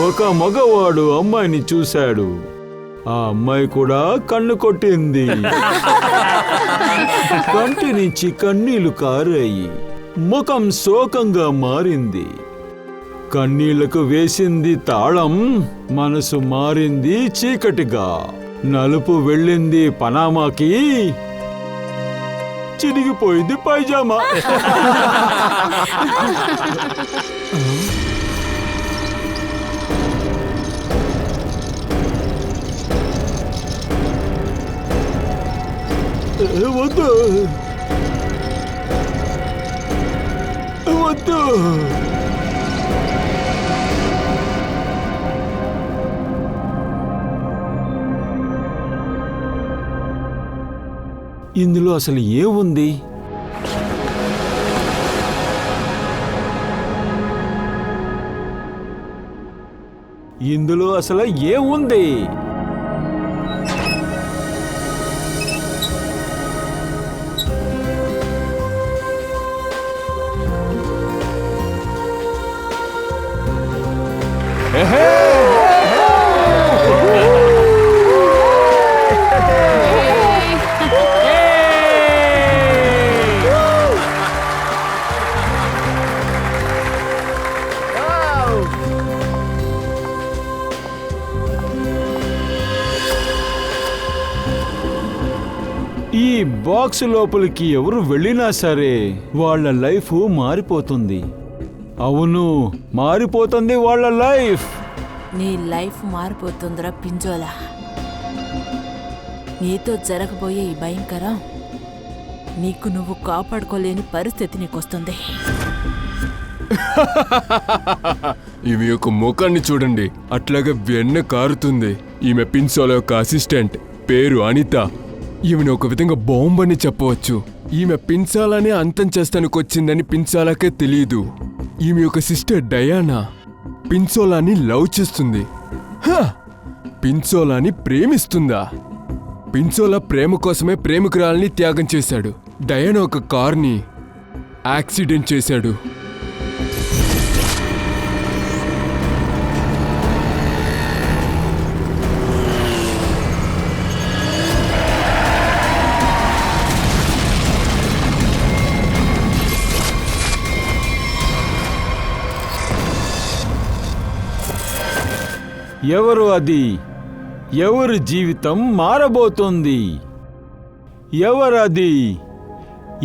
ఒక మగవాడు అమ్మాయిని చూశాడు. ఆ అమ్మాయి కూడా కన్ను కొట్టింది. కంటి నుంచి కన్నీళ్లు కారాయి. ముఖం శోకంగా మారింది. కన్నీళ్లకు వేసింది తాళం, మనసు మారింది చీకటిగా. నలుపు వెళ్ళింది పనామాకి, చిరిగిపోయింది పైజామా. వద్దు వద్దు. ఇందులో అసలు ఏముంది? ఇందులో అసలు ఏముంది? ఈ బాక్స్ లోపలికి ఎవరు వెళ్ళినా సరే వాళ్ళ లైఫ్ మారిపోతుంది. అవును, మారిపోతుంది వాళ్ళ లైఫ్. నీ లైఫ్ మారిపోతుందిరా పింజోలా. నీతో జరగబోయే ఈ భయంకరం నీకు నువ్వు కాపాడుకోలేని పరిస్థితి నీకొస్తుంది. ఈమె యొక్క ముఖాన్ని చూడండి, అట్లాగే వెన్న కారుతుంది. ఈమె పింజోలా యొక్క అసిస్టెంట్, పేరు అనిత. ఈమెను ఒక విధంగా బాంబని చెప్పవచ్చు. ఈమె పింజోలానే అంతం చేస్తానికి వచ్చిందని పింజోలాకే తెలియదు. ఈమె యొక్క సిస్టర్ డయానా పింజోలాని లవ్ చేస్తుంది. పింజోలాని ప్రేమిస్తుందా? పింజోలా ప్రేమ కోసమే ప్రేమికురాల్ని త్యాగం చేశాడు. డయానా ఒక కార్ని యాక్సిడెంట్ చేశాడు. ఎవరు అది? ఎవరి జీవితం మారబోతోంది? ఎవరది?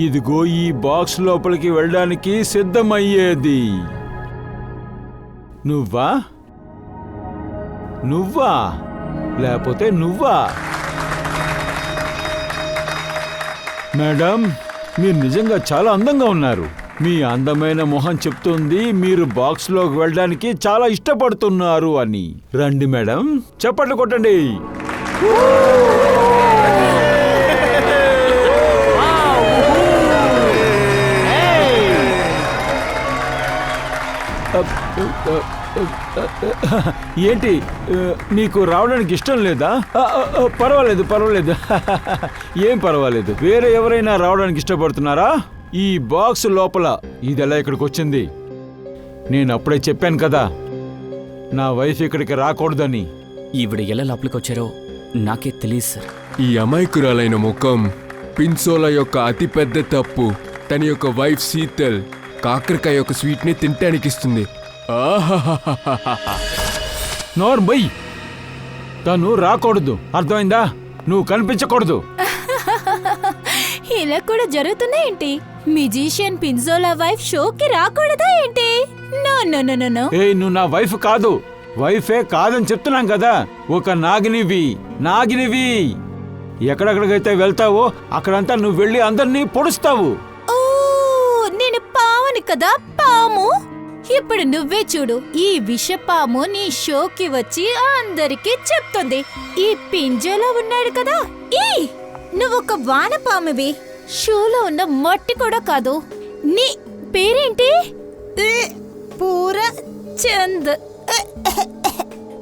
ఇదిగో ఈ బాక్స్ లోపలికి వెళ్ళడానికి సిద్ధమయ్యేది. నువ్వా? నువ్వా లేకపోతే నువ్వా? మేడం, మీరు నిజంగా చాలా అందంగా ఉన్నారు. మీ అందమైన మొహం చెప్తుంది మీరు బాక్స్ లోకి వెళ్ళడానికి చాలా ఇష్టపడుతున్నారు అని. రండి మేడం, చప్పట్లు కొట్టండి. ఏంటి, నీకు రావడానికి ఇష్టం లేదా? పర్వాలేదు పర్వాలేదు, ఏం పర్వాలేదు. వేరే ఎవరైనా రావడానికి ఇష్టపడుతున్నారా? ఈ బాక్స్ లోపల ఇదెలా ఇక్కడికి వచ్చింది? నేను అప్పుడే చెప్పాను కదా, నా వైఫ్ ఇక్కడికి రాకూడదని. ఈవిడ ఎలా లోపలికి వచ్చారో నాకే తెలియదు సార్. ఈ అమాయకురాలైన ముఖం పింజోలా యొక్క అతిపెద్ద తప్పు. తన యొక్క వైఫ్ శీతల్ కాకరకాయ యొక్క స్వీట్ ని తింటానికిస్తుంది. నోర్మై, తను రాకూడదు, అర్థమైందా? నువ్వు కనిపించకూడదు. ఇలా కూడా జరుగుతుందా ఏంటి? మ్యూజిషియన్ పింజోలా వైఫ్ షోకి రాకూడదా ఏంటి? No no no no. ఏయ్, నువ్వు నా వైఫ్ కాదు. వైఫే కాదని చెప్తున్నాం కదా. ఒక నాగినివి. ఎక్కడెక్కడికైతే వెళ్తావో అక్కడంతా నువ్వు వెళ్ళి అందరినీ పొడుస్తావు. ఓ, నేను పావుని కదా, పాము. ఇప్పుడు నువ్వే చూడు, ఈ విషపాము నీ షోకి వచ్చి అందరికీ చెప్తుంది. ఈ పింజోలా ఉన్నాడు కదా, నువ్వొక వానపామువి. షోలో ఉన్న మట్టి కూడా కాదు. నీ పేరేంటి? పూరచంద్.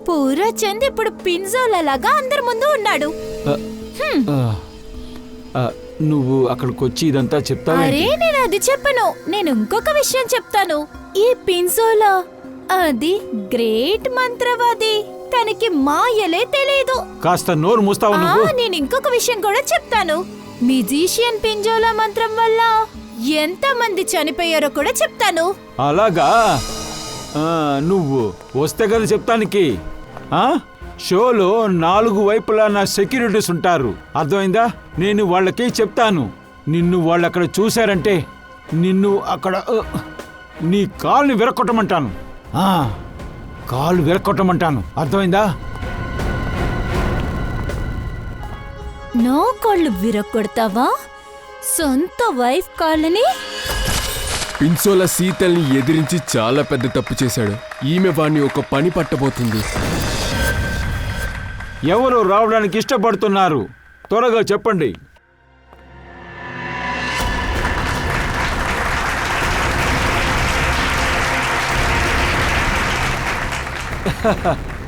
పూరచంద్ ఇప్పుడు పింజోలా లాగా అందరి ముందు ఉన్నాడు. నువ్వు అక్కడికి వచ్చి ఇదంతా చెప్తావా? అరే, నేను అది చెప్పను. నేను ఇంకొక విషయం చెప్తాను. ఈ పింజోలా అది గ్రేట్ మంత్రవాది, తనకి మాయలే తెలీదు. కాస్త నోరు మూస్తావు నువ్వు? నేను ఇంకొక విషయం కూడా చెప్తాను. మ్యూజిషియన్ పింజోలా మంత్రం వల్ల ఎంత మంది చనిపోయారో కూడా చెప్తాను. అలాగా? నువ్వు వస్తే కదా చెప్తానికి. షోలో 4 వైపులా నా సెక్యూరిటీస్ ఉంటారు, అర్థమైందా? నేను వాళ్ళకి చెప్తాను. నిన్ను వాళ్ళు అక్కడ చూశారంటే నిన్ను అక్కడ నీ కాలుని విరక్కొట్టమంటాను. కాలు విరక్కొట్టమంటాను, అర్థమైందా? నా కాళ్ళు విరక్కొడతావా? సొంత వైఫ్ కాళ్ళని? పిన్సోలా సీతల్ని ఎదిరించి చాలా పెద్ద తప్పు చేశాడు. ఈమె వాణ్ణి ఒక పని పట్టబోతుంది. ఎవరు రావడానికి ఇష్టపడుతున్నారు? త్వరగా చెప్పండి.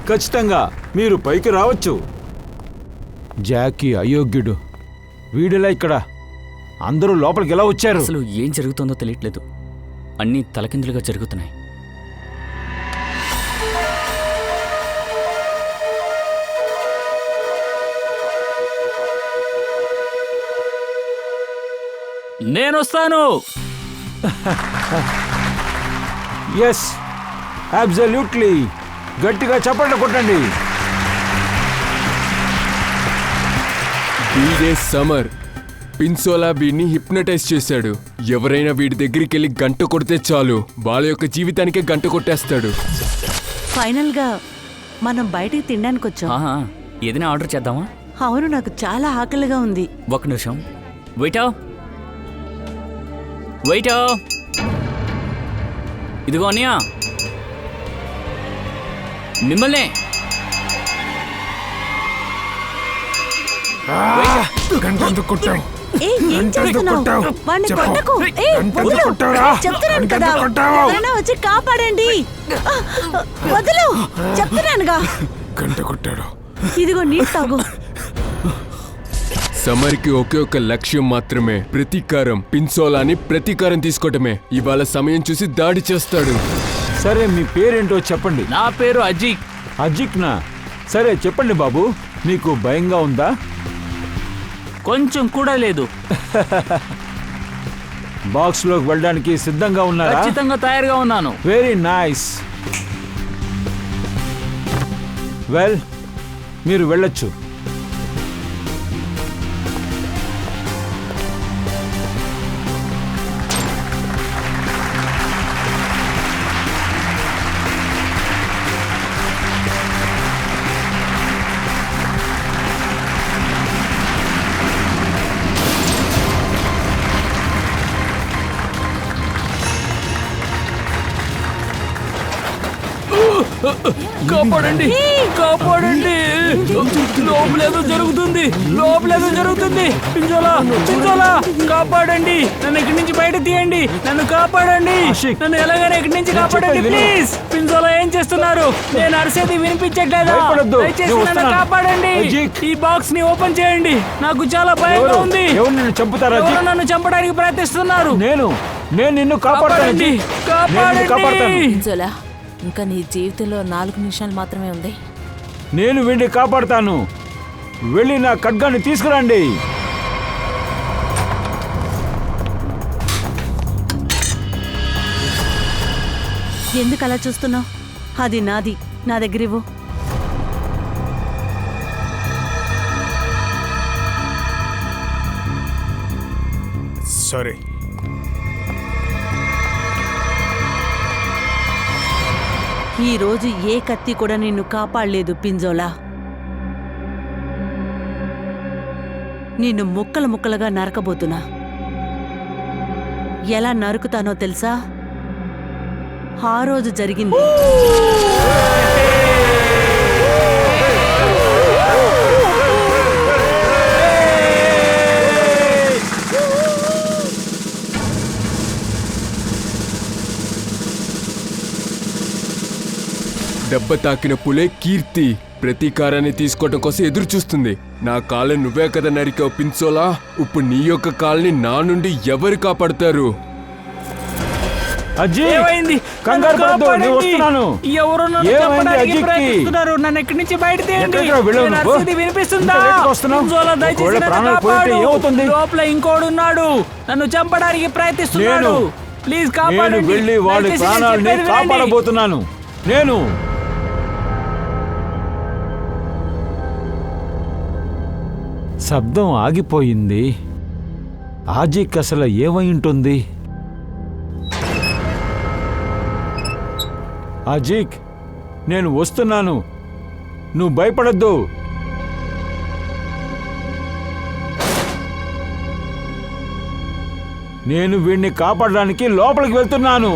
ఖచ్చితంగా మీరు పైకి రావచ్చు. జాకీ అయోగ్యుడు, వీడిలా ఇక్కడ అందరూ లోపలికి ఎలా వచ్చారు? అసలు ఏం జరుగుతుందో తెలియట్లేదు, అన్నీ తలకిందులుగా జరుగుతున్నాయి. నేనొస్తాను. Yes, absolutely. గట్టిగా చప్పట్లు కొట్టండి. వీడే సమర్. పిన్సోలా వీడిని హిప్నటైజ్ చేశాడు. ఎవరైనా వీడి దగ్గరికి వెళ్ళి గంట కొడితే చాలు, వాళ్ళ యొక్క జీవితానికే గంట కొట్టేస్తాడు. ఫైనల్ గా మనం బయటికి తినడానికి వచ్చాం. ఏదైనా ఆర్డర్ చేద్దామా? అవును, నాకు చాలా ఆకలిగా ఉంది. ఒక నిమిషం. వెయిటా, వెయిటా, ఇదిగో అన్నయ్య, మిమ్మల్నే. ఏం చేస్తున్నావు? వాడిని కొట్టకు. చెప్తున్నాను కదా, ఎవరైనా వచ్చి కాపాడండి. వదులు, చెప్తున్నానుగా. గంట కొట్టాడు. ఇదిగో నీళ్ళు తాగు. సమర్కి ఒకే ఒక లక్ష్యం మాత్రమే, ప్రతీకారం. పిన్సోలాని ప్రతీకారం తీసుకోవటమే. ఇవాళ సమయం చూసి దాడి చేస్తాడు. సరే, మీ పేరేంటో చెప్పండి. నా పేరు అజిక్. అజిక్నా? సరే చెప్పండి బాబు, మీకు భయంగా ఉందా? కొంచెం కూడా లేదు. బాక్స్ లోకి వెళ్ళడానికి సిద్ధంగా ఉన్నారా? ఖచ్చితంగా తయారుగా ఉన్నాను. Very nice. వెల్, మీరు వెళ్ళొచ్చు. కాపాడండి, కాపాడండి. లోపలేదో జరుగుతుంది, లోపలేదో జరుగుతుంది. పింజోలా, పింజోలా, కాపాడండి. నన్ను ఇక్కడి నుంచి బయట తీయండి. నన్ను కాపాడండి. నన్ను ఎలాగైనా ఇక్కడి నుంచి కాపాడండి ప్లీజ్. పింజోలా, ఏం చేస్తున్నారు? నేను అరిసేది వినిపించట్లేదా? దయచేసి నన్ను కాపాడండి. ఈ బాక్స్ ని ఓపెన్ చేయండి, నాకు చాలా భయంగా ఉంది. ఎవరు నన్ను చంపడానికి ప్రయత్నిస్తున్నారు? నేను నిన్ను కాపాడండి, కాపాడండి. పింజోలా, ఇంకా నీ జీవితంలో 4 నిమిషాలు మాత్రమే ఉంది. నేను వీడిని కాపాడుతాను. వెళ్ళి నా ఖడ్గాన్ని తీసుకురండి. ఎందుకు అలా చూస్తున్నావు? అది నాది, నా దగ్గర ఇవ్వు. సరే, ఈ రోజు ఏ కత్తి కూడా నిన్ను కాపాడలేదు పింజోలా. నిన్ను ముక్కలు ముక్కలుగా నరకబోతున్నా. ఎలా నరుకుతానో తెలుసా? ఆ రోజు జరిగింది. దెబ్బ తాకిన పులే కీర్తి ప్రతీకారాన్ని తీసుకోవటం కోసం ఎదురు చూస్తుంది. నా కాళ్ళ నువ్వే కదా నరికావు పింసోలా. ఇప్పుడు నీ యొక్క కాల్ని నా నుండి ఎవరు కాపాడతారు? అజ్జీ ఏమైంది? కంగారు నన్ను పడద్దు, నేను కాపాడండి. వస్తున్నాను. ఎవరో నన్ను ఏమైంది చంపడానికి అజ్జికి? ప్రయత్నిస్తున్నారు. నన్ను ఇక్కడి నుంచి బయట తీయండి. ఎక్కడికి వెళ్ళావు నేను నువ్వు? అరిచేది వినిపిస్తుందా? ఇంత లేటుగా వస్తున్నావు? పింజోలా, దయచేసి ఒకవేళ నన్ను ప్రాణాలు పోతే కాపాడు. ఏమవుతుంది? లోపల ఇంకోడున్నాడు. నన్ను చంపడానికి ప్రయత్నిస్తున్నాడు. ప్లీజ్ నేను కాపాడండి. వెళ్ళి వాడి దయచేసి నేను ప్రాణాలని చెప్పేది వినండి. కాపాడబోతున్నాను. నేను శబ్దం ఆగిపోయింది. ఆజీకి అసలు ఏమై ఉంటుంది? ఆజీక్, నేను వస్తున్నాను, నువ్వు భయపడద్దు. నేను వీడిని కాపాడడానికి లోపలికి వెళ్తున్నాను.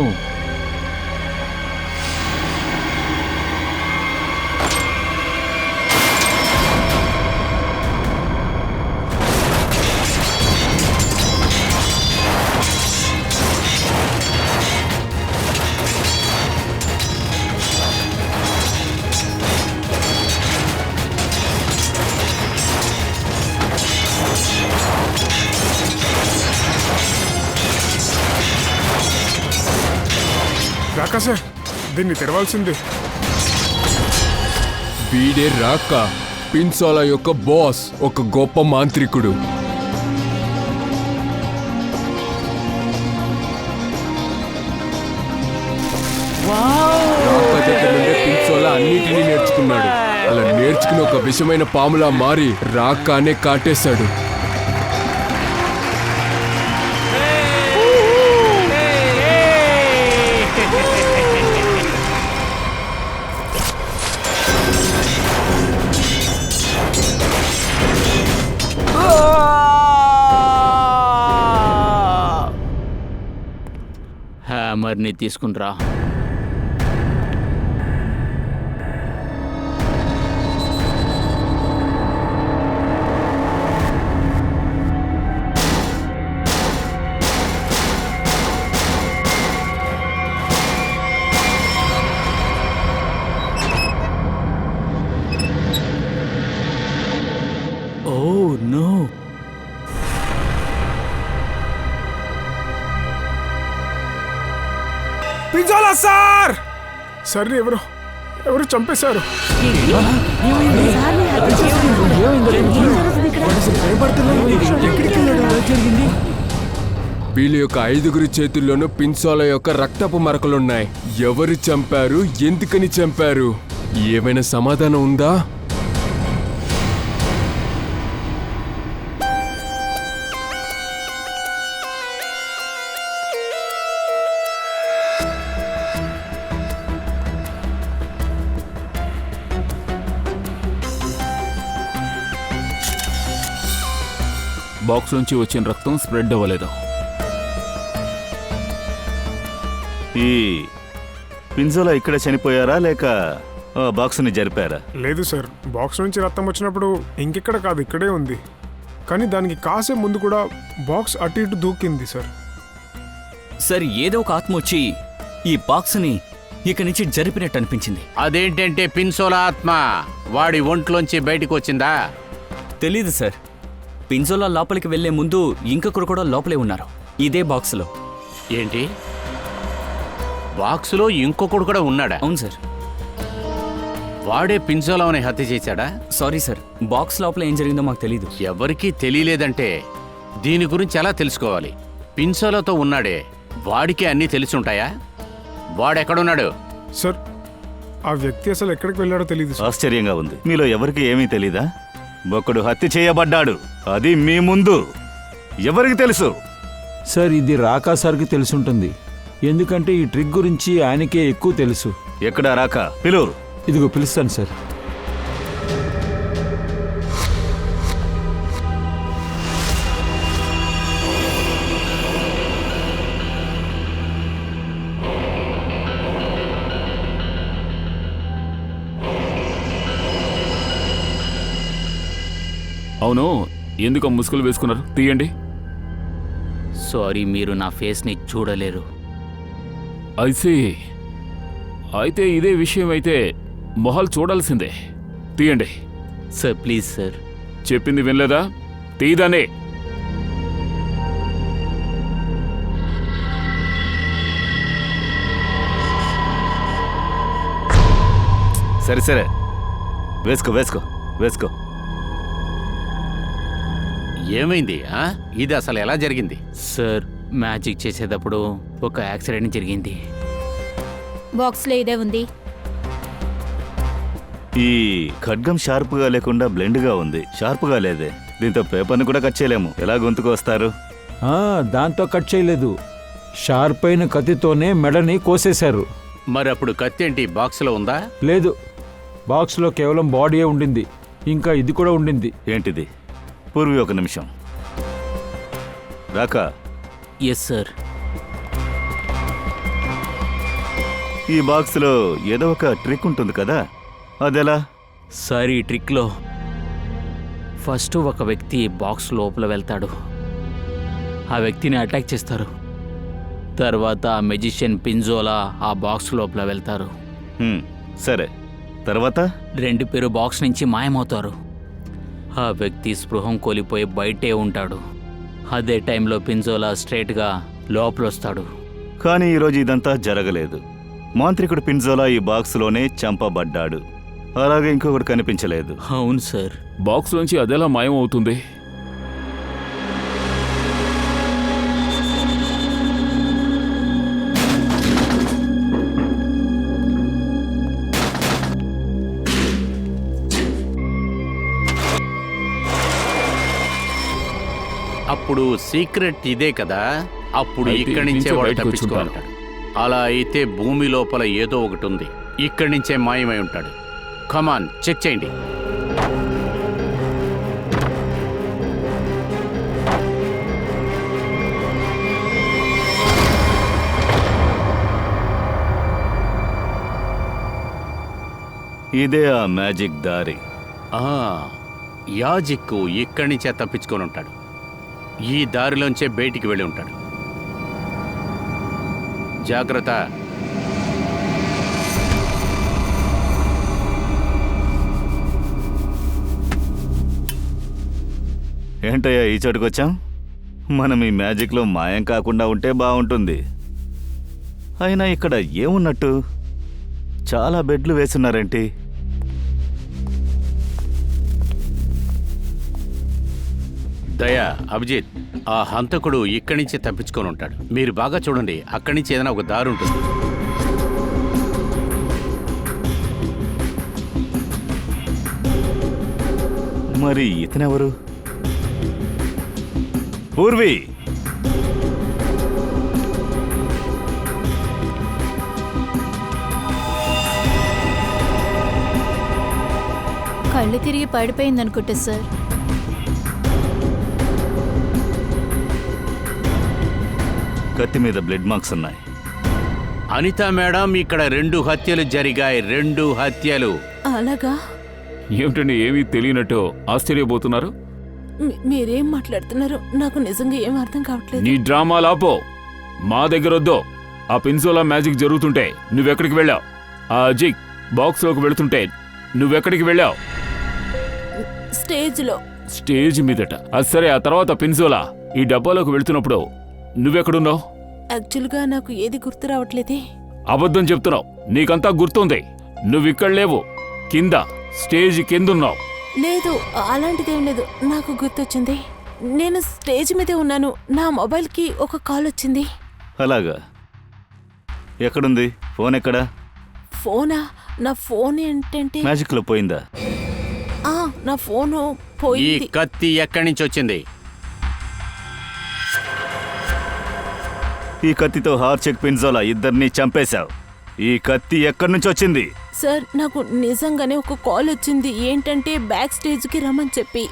రాకాశ, దీన్ని తెరవాల్సిందే. వీడే రాక, పిన్సోలా యొక్క బాస్, ఒక గొప్ప మాంత్రికుడు. రాక దగ్గర నుండే పిన్సోలా అన్నిటినీ నేర్చుకున్నాడు. అలా నేర్చుకుని ఒక విషమైన పాములా మారి రాకానే కాటేశాడు. హ్యామర్ని తీసుకునిరా. Oh no. Pinjola sir! Sir ఎవరు చంపేశారు? వీళ్ళ యొక్క 5గురి చేతుల్లోనూ పిన్సోలా యొక్క రక్తపు మరకలున్నాయి. ఎవరు చంపారు, ఎందుకని చంపారు? ఏమైనా సమాధానం ఉందా? బాక్స్ నుంచి వచ్చిన రక్తం స్ప్రెడ్ అవ్వలేదు. ఈ పింజోలా ఇక్కడ చనిపోయారా లేక బాక్స్ని జరిపారా? లేదు సార్, బాక్స్ నుంచి రక్తం వచ్చినప్పుడు ఇంకెక్కడ కాదు, ఇక్కడే ఉంది. కానీ దానికి కాసే ముందు కూడా బాక్స్ అటు ఇటు దూకింది సార్. సార్, ఏదో ఒక ఆత్మ వచ్చి ఈ బాక్స్ని ఇక్కడి నుంచి జరిపినట్టు అనిపించింది. అదేంటంటే పిన్సోలా ఆత్మ వాడి ఒంట్లోంచి బయటకు వచ్చిందా? తెలీదు సార్. పింజోలా లోపలికి వెళ్లే ముందు ఇంకొకరు కూడా లోపలే ఉన్నారు, ఇదే బాక్స్లో. ఏంటి, బాక్సులో ఇంకొకడు కూడా ఉన్నాడా? అవును సార్. వాడే పింజోలాని హత్య చేశాడా? సారీ సార్, బాక్స్ లోపల ఏం జరిగిందో మాకు తెలీదు. ఎవరికీ తెలియలేదంటే దీని గురించి ఎలా తెలుసుకోవాలి? పింజోలాతో ఉన్నాడే, వాడికి అన్నీ తెలిసుంటాయా? వాడెక్కడున్నాడు? సార్, ఆ వ్యక్తి అసలు ఎక్కడికి వెళ్ళాడో తెలియదు సార్. ఆశ్చర్యంగా ఉంది. మీలో ఎవరికి ఏమీ తెలీదా? ఒకడు హత్య చేయబడ్డాడు, అది మీ ముందు. ఎవరికి తెలుసు? సార్, ఇది రాకా సార్కి తెలుసుంటుంది, ఎందుకంటే ఈ ట్రిక్ గురించి ఆయనకే ఎక్కువ తెలుసు. ఎక్కడా రాక? పిలువు. ఇదిగో పిలుస్తాను సార్. అవును, ఎందుకు ముసుగులు వేసుకున్నారు? తీయండి. సారీ, మీరు నా ఫేస్ని చూడలేరు. అయితే ఇదే విషయం అయితే మొహాలు చూడాల్సిందే. తీయండి. Sir please sir. చెప్పింది వినలేదా? తీయదానే. సరే సరే, వేసుకో వేసుకో వేసుకో. ఏమైంది? ఇది అసలు ఎలా జరిగింది? సార్ మ్యాజిక్ చేసేటప్పుడు ఒక యాక్సిడెంట్ జరిగింది. బాక్స్లో ఇదే ఉంది. ఈ ఖడ్గం షార్ప్గా లేకుండా బ్లెండ్గా ఉంది. షార్ప్గా లేదే. దీంతో పేపర్ని కూడా కట్ చేయలేము. ఎలా గొంతుకు వస్తారు? దాంతో కట్ చేయలేదు, షార్ప్ అయిన కత్తితోనే మెడని కోసేశారు. మరి అప్పుడు కత్తి ఏంటి బాక్స్లో ఉందా? లేదు, బాక్స్లో కేవలం బాడీయే ఉండింది. ఇంకా ఇది కూడా ఉండింది. ఏంటిది? పూర్వి ఒక నిమిషం. రాకా, ఎస్ సార్. ఈ బాక్స్లో ఏదో ఒక ట్రిక్ ఉంటుంది కదా, అదెలా? సార్ ఈ ట్రిక్లో ఫస్ట్ ఒక వ్యక్తి బాక్స్ లోపల వెళ్తాడు, ఆ వ్యక్తిని అటాక్ చేస్తారు. తర్వాత మెజిషియన్ పింజోలా ఆ బాక్స్ లోపల వెళ్తారు. సరే, తర్వాత? రెండు పేరు బాక్స్ నుంచి మాయమవుతారు. ఆ వ్యక్తి స్పృహం కోల్పోయి బయటే ఉంటాడు. అదే టైంలో పింజోలా స్ట్రైట్గా లోపలొస్తాడు. కానీ ఈరోజు ఇదంతా జరగలేదు. మాంత్రికుడు పింజోలా ఈ బాక్స్లోనే చంపబడ్డాడు. అలాగే ఇంకొకటి కనిపించలేదు. అవును సార్. బాక్స్ నుంచి అదెలా మాయం అవుతుంది? అప్పుడు సీక్రెట్ ఇదే కదా. అప్పుడు అయితే ఇక్కడి నుంచే నుంచే వాడు బయటకు తప్పించుకుంటాడు. అలా అయితే భూమి లోపల ఏదో ఒకటి ఉంది. ఇక్కడి నుంచే మాయమై ఉంటాడు. కమాన్, చెక్ చేయండి. ఇదే ఆ మ్యాజిక్ దారి. యాజిక్కు ఇక్కడి నుంచే తప్పించుకొని ఉంటాడు. ఈ దారిలోంచే బయటికి వెళ్ళి ఉంటాడు. జాగ్రత్త. ఏంటయ్యా ఈ చోటుకొచ్చాం? మనం ఈ మ్యాజిక్లో మాయం కాకుండా ఉంటే బాగుంటుంది. అయినా ఇక్కడ ఏమున్నట్టు? చాలా బెడ్లు వేసున్నారేంటి? దయా, అభిజిత్, ఆ హంతకుడు ఇక్కడి నుంచి తప్పించుకొని ఉంటాడు. మీరు బాగా చూడండి, అక్కడి నుంచి ఏదైనా ఒక దారి ఉంటుంది. మరి ఇతనెవరు? పూర్వి! కళ్ళు తిరిగి పడిపోయిందనుకుంటా సార్. కత్తి మీద బ్లడ్ మార్క్స్ ఉన్నాయి. అనిత మేడం, ఇక్కడ 2 హత్యలు జరిగాయి. 2 హత్యలు. అలాగా? ఏమిటండి ఏమీ తెలియనట్టు ఆశ్చర్యపోతున్నారు? మీరేం మాట్లాడుతున్నారు? నాకు నిజంగా ఏం అర్థం కావట్లేదు. నీ డ్రామా లాపో, మా దగ్గర వద్దు. ఆ పింజోలా మ్యాజిక్ జరుగుతుంటే నువ్వెక్కడికి వెళ్ళావు? ఆ అజిక్ బాక్స్లోకి వెళుతుంటే నువ్వెక్కడికి వెళ్ళావు? స్టేజ్లో. స్టేజ్ మీదట. అది సరే, ఆ తర్వాత పింజోలా ఈ డబ్బాలోకి వెళుతున్నప్పుడు నువ్వెక్కడున్నావు? యాక్చువల్గా నాకు ఏది గుర్తు రావట్లేదే. అబద్ధం చెప్తున్నావు. నీకంతా గుర్తుంది. నువ్విక్కడ లేవు, కింద స్టేజ్ కిందున్నావు. లేదు, అలాంటిదేం లేదు. నాకు గుర్తొచ్చింది. నేను స్టేజ్ మీదే ఉన్నాను. నా మొబైల్కి ఒక కాల్ వచ్చింది. అలాగా? ఎక్కడుంది ఫోన్? ఎక్కడా? ఫోనా? నా ఫోన్ ఏంటంటే మ్యాజిక్లో పోయిందా? నా ఫోను ఈ పోయింది. కత్తి ఎక్కడి నుంచి వచ్చింది? ఈ కత్తితో హార్చెక్ పింజోలా ఇద్దరిని చంపేశావు. ఈ కత్తి ఎక్కడి నుంచి వచ్చింది? సార్, నాకు నిజంగానే ఒక కాల్ వచ్చింది. ఏంటంటే బ్యాక్ స్టేజ్కి రమ్మని చెప్పి.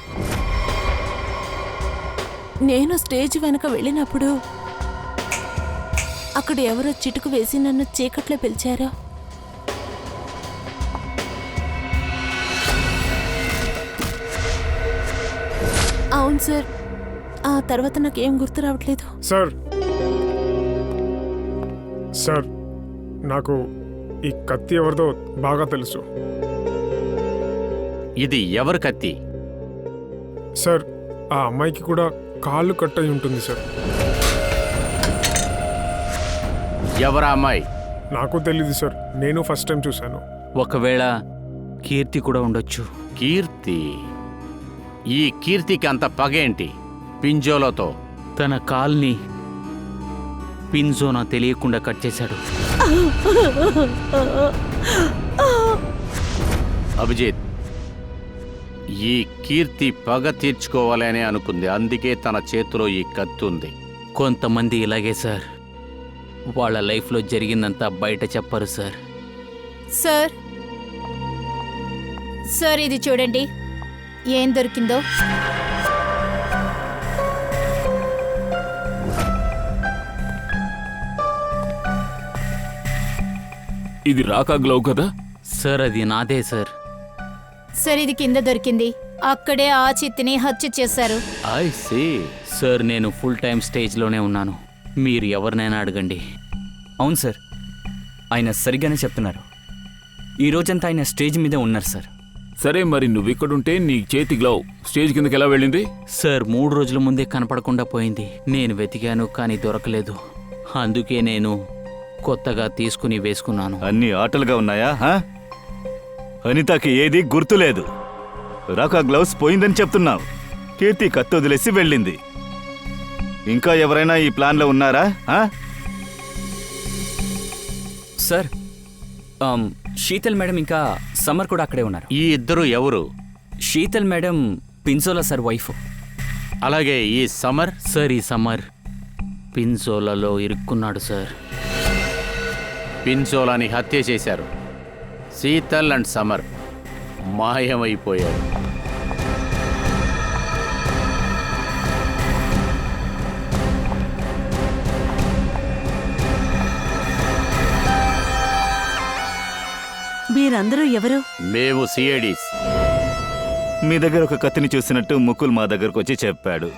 నేను స్టేజ్ వెనక వెళ్ళినప్పుడు అక్కడ ఎవరో చిటుకు వేసి నన్ను చీకట్లో పిలిచారు. అవును సార్. ఆ తర్వాత నాకేం గుర్తు రావట్లేదు. సార్, సార్, నాకు ఈ కత్తి ఎవరిదో బాగా తెలుసు. ఇది ఎవరి కత్తి? సార్, ఆ అమ్మాయికి కూడా కాళ్ళు కట్ అయి ఉంటుంది సార్. ఎవరా అమ్మాయి? నాకు తెలీదు సార్. నేను ఫస్ట్ టైం చూశాను. ఒకవేళ కీర్తి కూడా ఉండొచ్చు. కీర్తి? ఈ కీర్తికి అంత పగేంటి పింజోలతో? తన కాల్ని పింజోలా తెలియకుండా కట్ చేశాడు. అభిజిత్, ఈ కీర్తి పగ తీర్చుకోవాలని అనుకుంది, అందుకే తన చేతిలో ఈ కత్తి ఉంది. కొంతమంది ఇలాగే సార్, వాళ్ళ లైఫ్లో జరిగిందంతా బయట చెప్పరు సార్. సార్ సార్ ఇది చూడండి, ఏం దొరికిందో. ఇది రాకా గ్లౌ కదా? సార్ అది నాదే సార్. సార్ ఇది కింద దొరికింది, అక్కడే ఆ చిత్తిని హత్య చేశారు. I see. సార్ నేను ఫుల్ టైం స్టేజ్లోనే ఉన్నాను, మీరు ఎవరినైనా అడగండి. అవును సార్, ఆయన సరిగ్గానే చెప్తున్నారు. ఈ రోజంతా ఆయన స్టేజ్ మీద ఉన్నారు సార్. సరే, మరి నువ్విక్కడుంటే నీ చేతి గ్లౌ స్టేజ్ కిందకి ఎలా వెళ్ళింది? సార్ 3 రోజుల ముందే కనపడకుండా పోయింది. నేను వెతికాను కానీ దొరకలేదు, అందుకే నేను కొత్తగా తీసుకుని వేసుకున్నాను. అన్ని ఆటలుగా ఉన్నాయా? అనితకి ఏది గుర్తులేదు. రాకా గ్లౌస్ పోయిందని చెప్తున్నావు. కీర్తి కత్తి వదిలేసి వెళ్ళింది. ఇంకా ఎవరైనా ఈ ప్లాన్లో ఉన్నారా? సార్, శీతల్ మేడం ఇంకా సమర్ కూడా అక్కడే ఉన్నారు. ఈ ఇద్దరు ఎవరు? Sheetal madam Pinjola sir wife. అలాగే ఈ సమర్? సార్ ఈ సమర్ పింజోలాలో ఇరుక్కున్నాడు సార్. పింజోలాని హత్య చేశారు. శీతల్ అండ్ సమర్ మాయమైపోయారు. మీరందరూ ఎవరు? మేము సిఐడీస్. మీ దగ్గర ఒక కత్తిని చూసినట్టు ముకుల్ మా దగ్గరకు వచ్చి చెప్పాడు.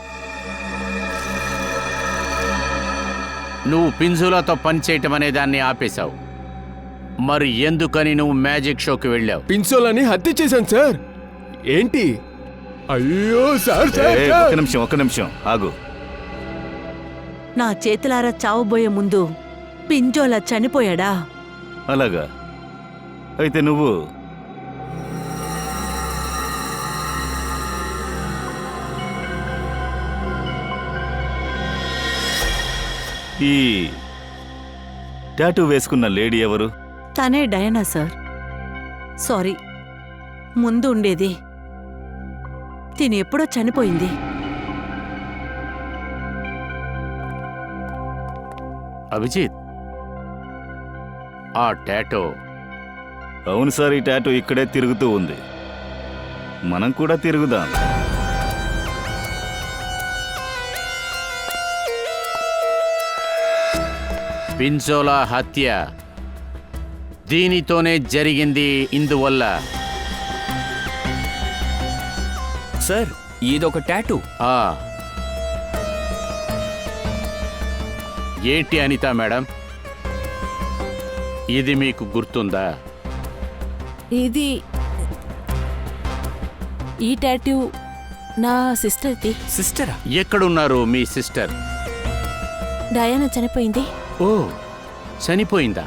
నువ్వు పింజోలాతో పనిచేయటం అనే దాన్ని ఆపేశావు. మరి ఎందుకని నువ్వు మ్యాజిక్ షోకి వెళ్ళావు? పింజోలాని హత్య చేశాను సార్. ఏంటి? అయ్యో సార్ ఒక్క నిమిషం ఆగు. నా చేతులారా చావబోయే ముందు పింజోలా చనిపోయాడా? అలాగా? అయితే నువ్వు ఈ టాటూ వేసుకున్న లేడీ ఎవరు? తనే డయానా సార్. సారీ, ముందు ఉండేది. తిని ఎప్పుడో చనిపోయింది. అభిజిత్, ఆ టాటో? అవును సార్, ఈ టాటూ ఇక్కడే తిరుగుతూ ఉంది. మనం కూడా తిరుగుదాం. పింజోలా హత్య దీనితోనే జరిగింది. ఇందువల్ల సార్ ఇదొక టాటూ. ఏంటి అనిత మేడం, ఇది మీకు గుర్తుందా? ఇది ఈ టాటూ నా సిస్టర్ది. సిస్టరా? ఎక్కడున్నారు మీ సిస్టర్? డయానా చనిపోయింది. ఓ, చనిపోయిందా?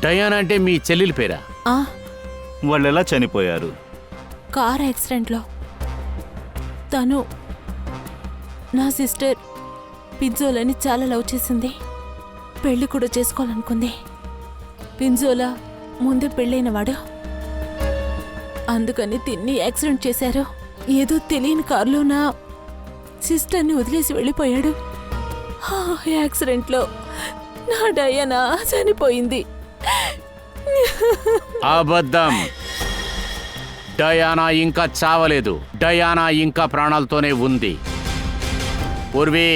డయానా అంటే మీ చెల్లెలి పేరా? వాళ్ళెలా చనిపోయారు? కార్ యాక్సిడెంట్లో. తను నా సిస్టర్ పింజోలాని చాలా లవ్ చేసింది. పెళ్లి కూడా చేసుకోవాలనుకుంది. పింజోలా ముందే పెళ్ళైనవాడు, అందుకని తిన్ని యాక్సిడెంట్ చేశారు. ఏదో తెలియని కారులో నా సిస్టర్ని వదిలేసి వెళ్ళిపోయాడు. ఆ యాక్సిడెంట్లో నా డయానా చనిపోయింది. అబద్ధం. డయానా ఇంకా చావలేదు. డయానా ఇంకా ప్రాణాలతోనే ఉంది. పూర్వీ,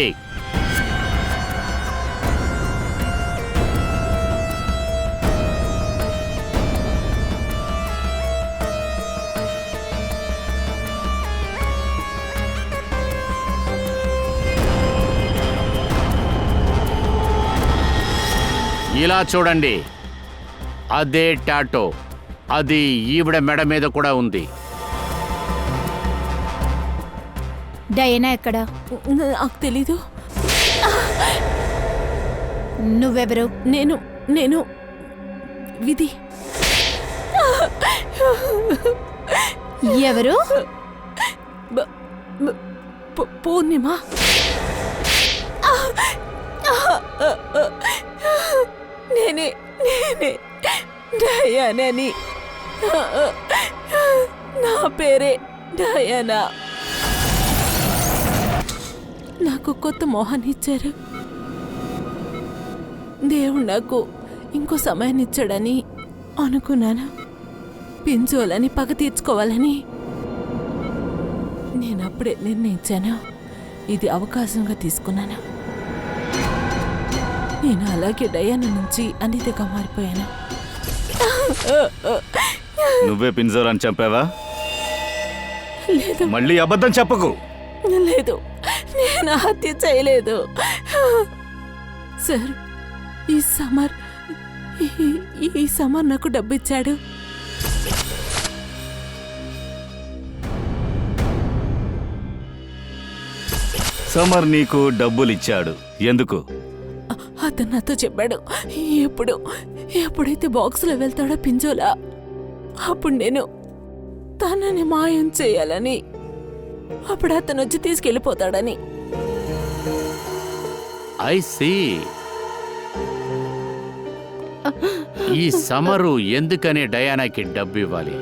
ఇలా చూడండి, అదే టాటో. అది ఈవిడ మెడ మీద కూడా ఉంది. డయానా ఎక్కడా? నాకు తెలీదు. నువ్వెవరు? నేను విధి. ఎవరు? పూర్ణిమ. నేనే డయానాని. నా పేరే డయానా. నాకు కొత్త మోహాన్ని ఇచ్చారు. దేవుడు నాకు ఇంకో సమయాన్ని ఇచ్చాడని అనుకున్నాను. పింజోలని పగ తీర్చుకోవాలని నేను అప్పుడే నిర్ణయించాను. ఇది అవకాశంగా తీసుకున్నాను. నేను అలాగే డయానా నుంచి అనితగా మారిపోయాను. నువ్వే పింజోలాని చంపావా? లేదు, మళ్ళీ అబద్ధం చెప్పకు. లేదు, నేను హత్య చేయలేదు సార్. ఈ సమర్ నాకు డబ్బు ఇచ్చాడు. సమర్ నీకు డబ్బులిచ్చాడు ఎందుకు? అతను నాతో చెప్పాడు, ఎప్పుడైతే బాక్స్లో వెళ్తాడో పింజోలా, అప్పుడు నేను తనని మాయం చేయాలని, అప్పుడు అతను వచ్చి తీసుకెళ్ళిపోతాడని. I see. ఈ సమరు ఎందుకని డయానాకి డబ్బు ఇవ్వాలి?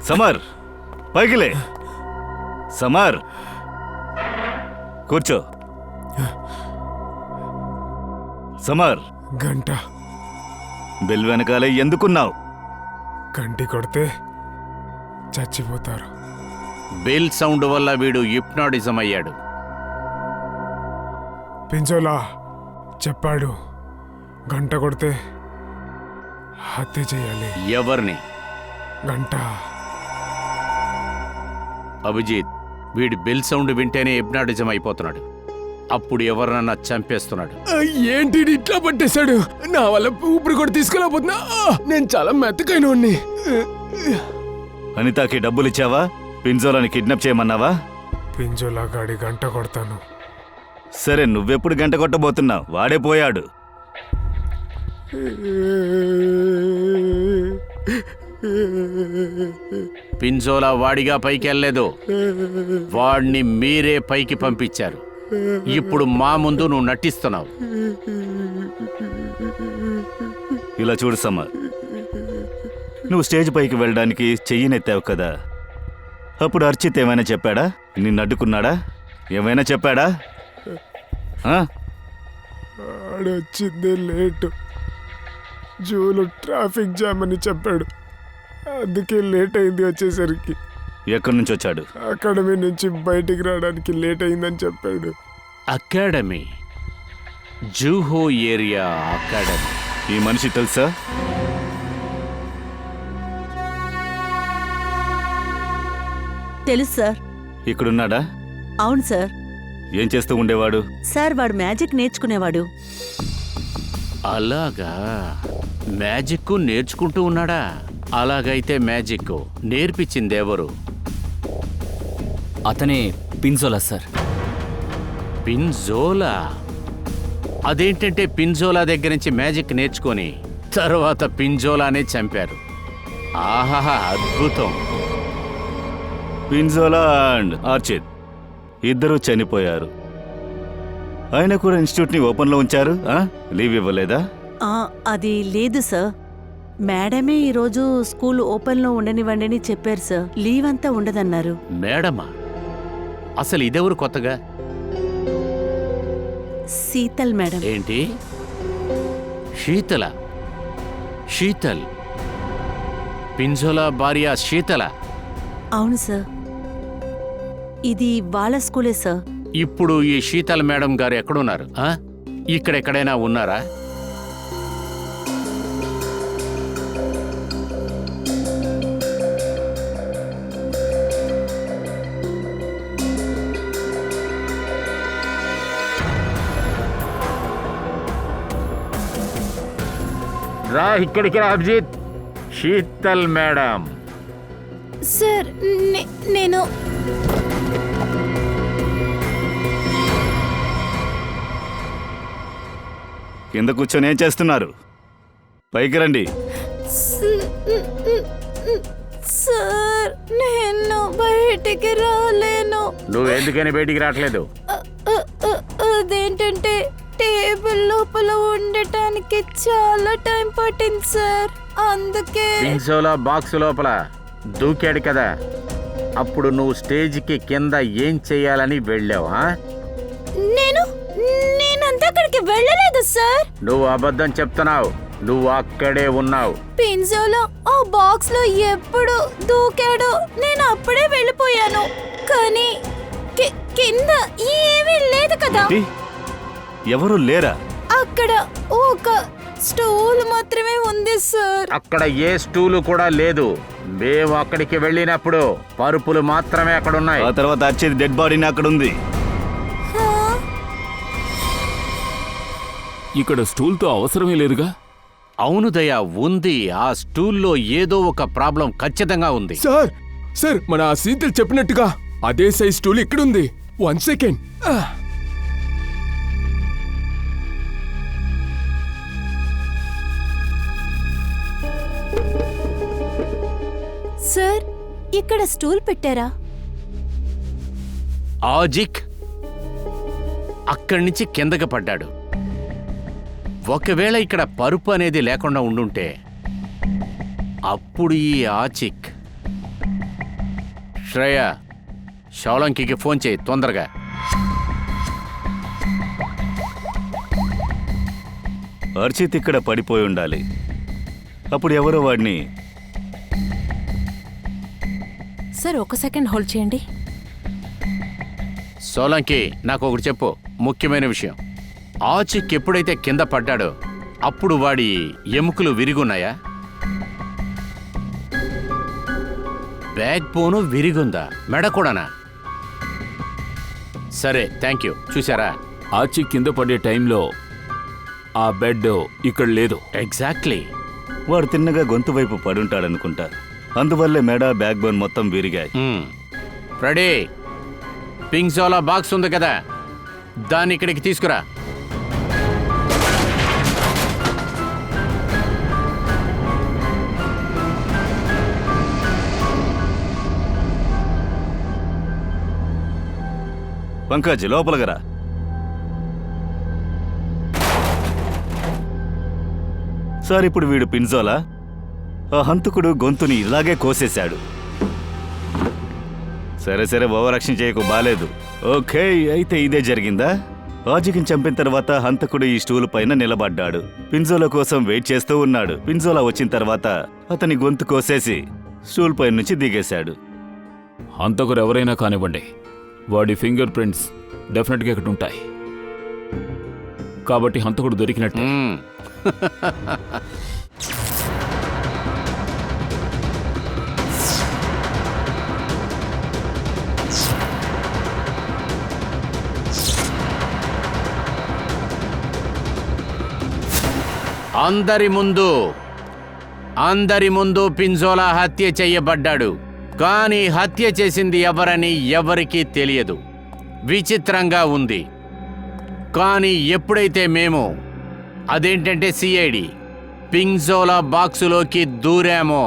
సమర్ పైకిలే. సమర్ కూర్చో. సమర్, గంట బెల్ వెనకాలే ఎందుకున్నావు? గంటి కొడితే చచ్చిపోతారు. బెల్ సౌండ్ వల్ల వీడు హిప్నాటిజం అయ్యాడు. పింజోలా చెప్పాడు, గంట కొడితే హత్య చేయాలి. ఎవరిని? గంట. అభిజిత్, వీడి బెల్ సౌండ్ వింటేనే హిప్నాటిజం అయిపోతున్నాడు. అప్పుడు ఎవరినన్నా చంపేస్తున్నాడు. ఏంటి ఇట్లా పట్టేశాడు? నా వల్ల ఊపిరి కూడా తీసుకెళ్ళబోతున్నా. నేను చాలా మెత్తకైన వాణ్ణి. అనితకి డబ్బులిచ్చావా? పింజోలాని కిడ్నాప్ చేయమన్నావా? పింజోలా గాడి గంట కొడతాను. సరే, నువ్వెప్పుడు గంట కొట్టబోతున్నావు? వాడే పోయాడు. పింజోలా వాడిగా పైకి వెళ్ళలేదు. వాడిని మీరే పైకి పంపించారు. ఇప్పుడు మా ముందు నువ్వు నటిస్తున్నావు. ఇలా చూడు సమర్, నువ్వు స్టేజ్ పైకి వెళ్ళడానికి చెయ్యినెత్తావు కదా, అప్పుడు అర్చిత్ ఏమైనా చెప్పాడా? నిన్ను అడ్డుకున్నాడా? ఏమైనా చెప్పాడా? ఆడొచ్చిందే లేటు. జూలో ట్రాఫిక్ జామ్ అని చెప్పాడు. అందుకే లేట్ అయింది వచ్చేసరికి. ఎక్కడి నుంచి వచ్చాడు? అకాడమీ నుంచి బయటికి రావడానికి లేట్ అయిందని చెప్పాడు. అకాడమీ? Juhu area academy. ఈ మనిషి తెలుసా? తెలుసు సార్. ఇక్కడున్నాడా? అవును సార్. ఏం చేస్తూ ఉండేవాడు? సార్, వాడు మ్యాజిక్ నేర్చుకునేవాడు. అలాగా, మ్యాజిక్ నేర్చుకుంటూ ఉన్నాడా? అలాగైతే మ్యాజిక్ నేర్పించిందెవరు? అతనే పింజోలా సార్. పింజోలా? అదేంటంటే పింజోలా దగ్గర నుంచి మ్యాజిక్ నేర్చుకొని తర్వాత పింజోలానే చంపారు. ఆహాహా, అద్భుతం. పింజోలా అండ్ అర్చిత్ ఇద్దరూ చనిపోయారు. ఆయన కూడా ఇన్స్టిట్యూట్ని ఓపెన్లో ఉంచారు. లీవ్ ఇవ్వలేదా? అది లేదు సార్. మేడమే ఈరోజు స్కూల్ ఓపెన్లో ఉండనివ్వండి చెప్పారు సార్. లీవ్ అంతా ఉండదన్నారు. మేడమా? అసలు ఇదెవరు కొత్తగా? శీతల్ మేడం. ఏంటి? శీతల? శీతల్ పింజోలా భార్య శీతల? అవును సార్, ఇది వాళ్ళ స్కూలే సార్. ఇప్పుడు ఈ శీతల్ మేడం గారు ఎక్కడున్నారు? ఇక్కడెక్కడైనా ఉన్నారా? రా ఇక్కడికి రా అభిజిత్. శీతల్ మేడం. సార్, నేను కింద కూర్చొని ఏం చేస్తున్నారు? పైకి రండి. సార్ నేను బయటికి రాలేను. నువ్వు ఎందుకని బయటికి రావట్లేదు? అదేంటంటే టేబుల్ లోపల ఉండటానికి చాలా టైం పట్టింది సార్, అందుకే. పిన్సోలా బాక్స్ లోపల దూకాడు కదా, అప్పుడు నువ్వు స్టేజ్కి కింద ఏం చెయ్యాలని వెళ్ళావా? నేనంతా అక్కడికి వెళ్ళలేదు సార్. నువ్వు అబద్ధం చెప్తున్నావు. నువ్వు అక్కడే ఉన్నావు. పిన్జోలో ఆ బాక్స్ లో ఎప్పుడు దూకాడో నేను అప్పుడే వెళ్ళిపోయాను, కానీ కింద ఏమీ లేదు కదా. ఎవరు లేరా? అక్కడ ఒక స్టూల్ మాత్రమే ఉంది సార్. అక్కడ ఏ స్టూలు కూడా లేదు. మేము అక్కడికి వెళ్ళినప్పుడు పరుపులు మాత్రమే అక్కడ ఉన్నాయి. ఆ తర్వాత వచ్చేది డెడ్ బాడీని అక్కడ ఉంది. ఇక్కడ స్టూల్తో అవసరమే లేదుగా. అవును దయా, ఉంది. ఆ స్టూల్లో ఏదో ఒక ప్రాబ్లం ఖచ్చితంగా ఉంది. సార్ మన ఆ సీతలు చెప్పినట్టుగా అదే సైజ్ స్టూల్ ఇక్కడుంది. 1 సెకండ్. సార్ ఇక్కడ స్టూల్ పెట్టారా? ఆజిక్ అక్కడి నుంచి కిందకి పడ్డాడు. ఒకవేళ ఇక్కడ పరుపు అనేది లేకుండా ఉండుంటే అప్పుడు ఈ ఆచిక్. శ్రేయ, షౌలంకికి ఫోన్ చేయి తొందరగా. హర్షిత్ ఇక్కడ పడిపోయి ఉండాలి. అప్పుడు ఎవరో వాడిని. సార్ ఒక సెకండ్ హోల్డ్ చేయండి. సోలంకి, నాకు ఒకటి చెప్పు, ముఖ్యమైన విషయం. ఆచిక్ ఎప్పుడైతే కింద పడ్డాడో అప్పుడు వాడి ఎముకలు విరిగున్నాయా? బ్యాక్ బోను విరిగుందా? మెడ కూడానా? సరే, థ్యాంక్ యూ. చూసారా, ఆచి కింద పడే టైంలో ఆ బెడ్ ఇక్కడ లేదు. ఎగ్జాక్ట్లీ. వాడు తిన్నగా గొంతు వైపు పడుంటాడనుకుంటా. అందువల్లే మెడ, బ్యాక్ బోన్ మొత్తం విరిగాయి. రెడీ. పింగ్జోలా బాక్స్ ఉంది కదా, దాన్ని ఇక్కడికి తీసుకురా. పంకజ్, లోపలగరా. సార్, ఇప్పుడు వీడు పిన్జోలా. ఆ హంతకుడు గొంతుని ఇలాగే కోసేశాడు. సరే ఓవరాక్షన్ చేయకు, బాలేదు. ఓకే, అయితే ఇదే జరిగిందా? ఆజికిని చంపిన తర్వాత హంతకుడు ఈ స్టూల్ పైన నిలబడ్డాడు. పిన్జోలా కోసం వెయిట్ చేస్తూ ఉన్నాడు. పిన్జోలా వచ్చిన తర్వాత అతని గొంతు కోసేసి స్టూల్ పైన నుంచి దిగేశాడు. హంతకుడు ఎవరైనా కానివ్వండి, వాడి ఫింగర్ ప్రింట్స్ డెఫినెట్గా ఇక్కడ ఉంటాయి. కాబట్టి హంతకుడు దొరికినట్టు. అందరి ముందు పిన్జోలా హత్య చెయ్యబడ్డాడు. కానీ హత్య చేసింది ఎవరని ఎవరికీ తెలియదు. విచిత్రంగా ఉంది. కానీ ఎప్పుడైతే మేము, అదేంటంటే సిఐడి, పింగ్జోలా బాక్సులోకి దూరామో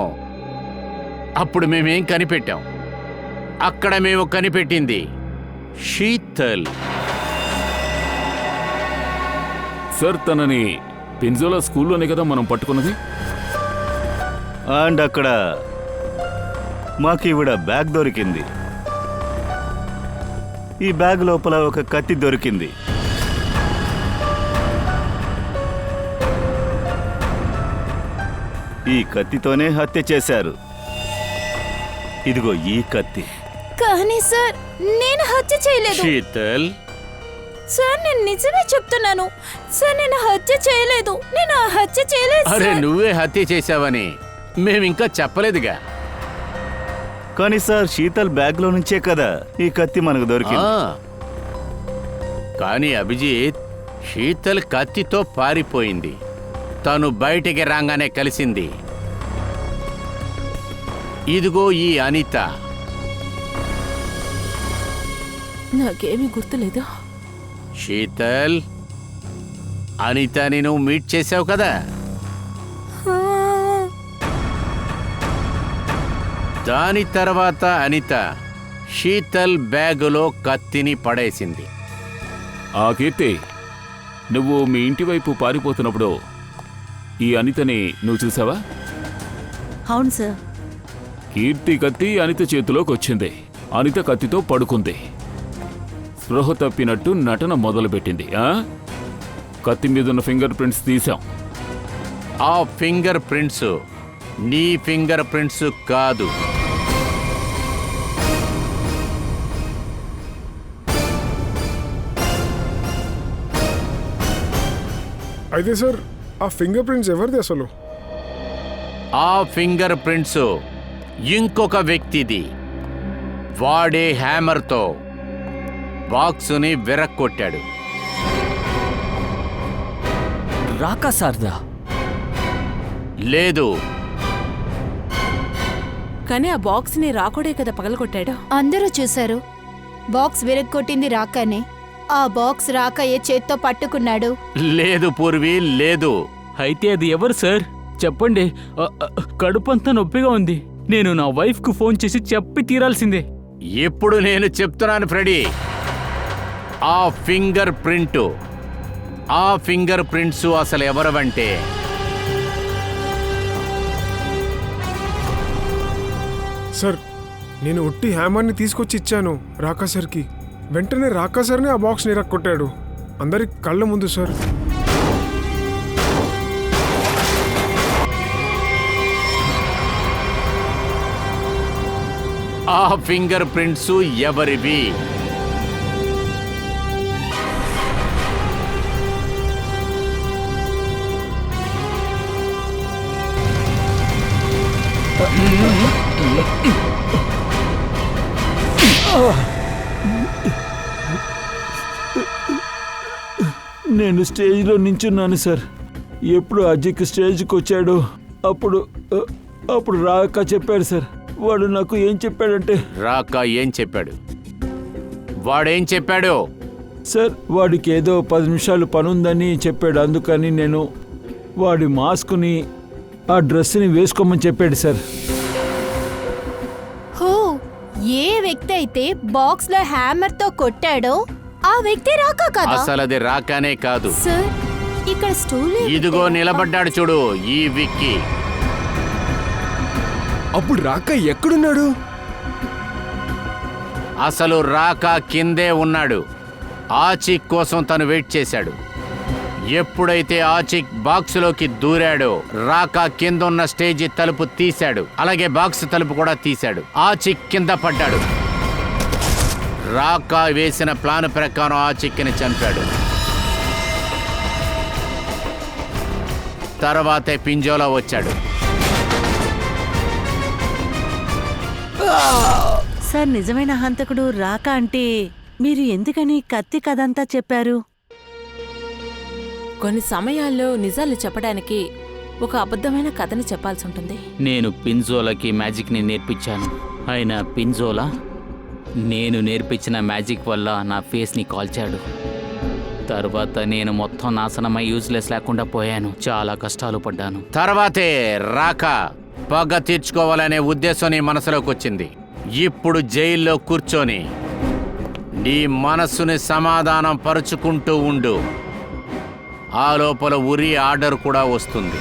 అప్పుడు మేమేం కనిపెట్టాం? అక్కడ మేము కనిపెట్టింది శీతల్. సార్, తనని పింజోలా స్కూల్లోనే కదా మనం పట్టుకున్నది. అండ్ అక్కడ మాకు ఈవిడ బ్యాగ్ దొరికింది. ఈ బ్యాగ్ లోపల ఒక కత్తి దొరికింది. ఈ కత్తితోనే హత్య చేశారు. ఇదిగో ఈ కత్తి. కానీ సార్, నేను హత్య చేయలేదు. శీతల్, సార్ నేను నిజమే చెప్తున్నాను. సార్ నేను హత్య చేయలేదు. అరే, నువ్వే హత్య చేశావని మేమింకా చెప్పలేదుగా. కానీ సార్, శీతల్ బ్యాగ్ లో నుంచే కదా ఈ కత్తి మనకు దొరికింది. కానీ అభిజిత్, శీతల్ కత్తితో పారిపోయింది. తను బయటికి రాగానే కలిసింది ఇదిగో ఈ అనిత. నాకేమీ గుర్తులేదు. శీతల్, అనితని నువ్వు మీట్ చేసావు కదా, దాని తర్వాత అనిత శీతల్ బ్యాగులో కత్తిని పడేసింది. ఆ కీర్తి, నువ్వు మీ ఇంటి వైపు పారిపోతున్నప్పుడు ఈ అనితని నువ్వు చూసావా? అవును సార్. కీర్తి కత్తి అనిత చేతిలోకి వచ్చింది. అనిత కత్తితో పడుకుంది. స్పృహ తప్పినట్టు నటన మొదలుపెట్టింది. కత్తి మీదున్న ఫింగర్ ప్రింట్స్ తీసాం. ఆ ఫింగర్ ప్రింట్స్ నీ ఫింగర్ ప్రింట్స్ కాదు. అయితే సార్ ఆ ఫింగర్ ప్రింట్స్ ఎవరిది అసలు? ఆ ఫింగర్ ప్రింట్స్ ఇంకొక వ్యక్తిది. వాడే హ్యామర్తో బాక్సుని విరక్కొట్టాడు. రాకా సార్దా? లేదు, కానీ ఆ బాక్స్ని రాకోడే కదా పగలగొట్టాడు. అందరూ చూశారు. బాక్స్ విరగ్గొట్టింది రాకానే. ఆ బాక్స్ రాకయ్య చేత్తో పట్టుకున్నాడు. లేదు పూర్వి, లేదు. అయితే అది ఎవరు సార్? చెప్పండి. కడుపంతా నొప్పిగా ఉంది. నేను నా వైఫ్కు ఫోన్ చేసి చెప్పి తీరాల్సిందే. ఇప్పుడు నేను చెప్తున్నాను ఫ్రెడీ, ఆ ఫింగర్ ప్రింట్స్ అసలు ఎవరవంటే సార్, నేను ఉట్టి హ్యామర్ని తీసుకొచ్చి ఇచ్చాను రాకా సార్కి. వెంటనే రాకా సార్ని ఆ బాక్స్ని ఇరక్కొట్టాడు అందరి కళ్ళ ముందు సార్. ఆ ఫింగర్ ప్రింట్స్ ఎవరివి? నేను స్టేజ్లో నించున్నాను సార్. ఎప్పుడు అజిక్ స్టేజ్కి వచ్చాడో అప్పుడు రాక చెప్పాడు సార్. వాడు నాకు ఏం చెప్పాడంటే, రాకా ఏం చెప్పాడు? వాడేం చెప్పాడు సార్, వాడికి ఏదో 10 నిమిషాలు పనుందని చెప్పాడు. అందుకని నేను వాడి మాస్క్ని ఆ డ్రెస్ని వేసుకోమని చెప్పాడు సార్. హో, ఏ వ్యక్తి అయితే బాక్స్ లో హ్యామర్ తో కొట్టాడో ఆ వ్యక్తి రాకా కదా? అసలు అది రాకానే కాదు సార్. ఇక్కడ స్టూల్ ఇదిగో నిలబడ్డాడు చూడు, ఈ విక్కీ. అప్పుడు రాక ఎక్కడున్నాడు? అసలు రాకా కిందే ఉన్నాడు. ఆచిక్ కోసం తను వెయిట్ చేశాడు. ఎప్పుడైతే ఆచిక్ బాక్సులోకి దూరాడో రాకా కింద ఉన్న స్టేజి తలుపు తీశాడు. అలాగే బాక్స్ తలుపు కూడా తీశాడు. ఆచిక్ కింద పడ్డాడు. రాకా వేసిన ప్లాన్ ప్రకారం ఆచిక్ని చంపాడు. తర్వాతే పింజోలా వచ్చాడు. సార్, నిజమైన హంతకుడు రాకా అంటే మీరు ఎందుకని కత్తి కథంతా చెప్పారు? కొన్ని సమయాల్లో నిజాలు చెప్పడానికి ఒక అబద్ధమైన కథని చెప్పాల్సి ఉంటుంది. నేను పింజోలాకి మ్యాజిక్ని నేర్పించాను. అయినా పింజోలా నేను నేర్పించిన మ్యాజిక్ వల్ల నా ఫేస్ని కాల్చాడు. తర్వాత నేను మొత్తం నాశనమై యూజ్లెస్ లేకుండా పోయాను. చాలా కష్టాలు పడ్డాను. తర్వాతే రాకా పగ తీర్చుకోవాలనే ఉద్దేశం నీ మనసులోకి వచ్చింది. ఇప్పుడు జైల్లో కూర్చొని నీ మనస్సుని సమాధానం పరుచుకుంటూ ఉండు. ఆ లోపల ఉరి ఆర్డర్ కూడా వస్తుంది.